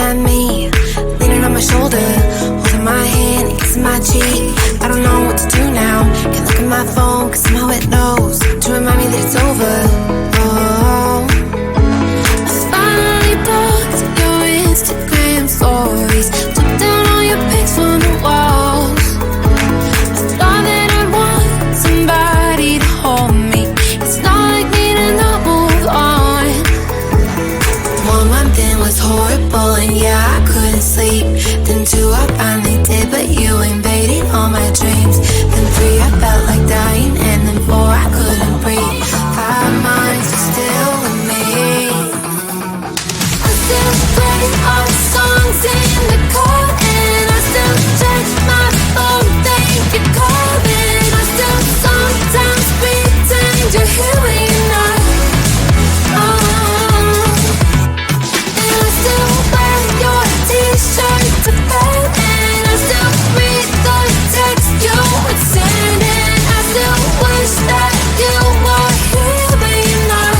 at me, leaning on my shoulder, holding my hand and kissing my cheek. I don't know what to do now. Can't look at my phone, cause somehow it knows to remind me that it's over. Oh, I finally blocked your Instagram stories, took down all your pics from the walls. I thought that I'd want somebody to hold me. It's not like me to not move on. 1 month in was horrible and yeah, I couldn't sleep. Then 2, I finally did, but you invaded all my dreams. Then 3, I felt like dying, and then 4, I couldn't breathe. 5 months, you're still with me. I still play our songs in the car, and I still check my phone, think you're calling. I still sometimes pretend you're here when you're not. And I still wear your t-shirt to bed, and I still read the text you would send, and I still wish that you were here but you're not.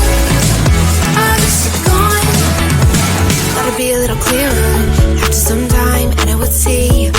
I wish you're gone. Thought it'd be a little clearer after some time, and I would see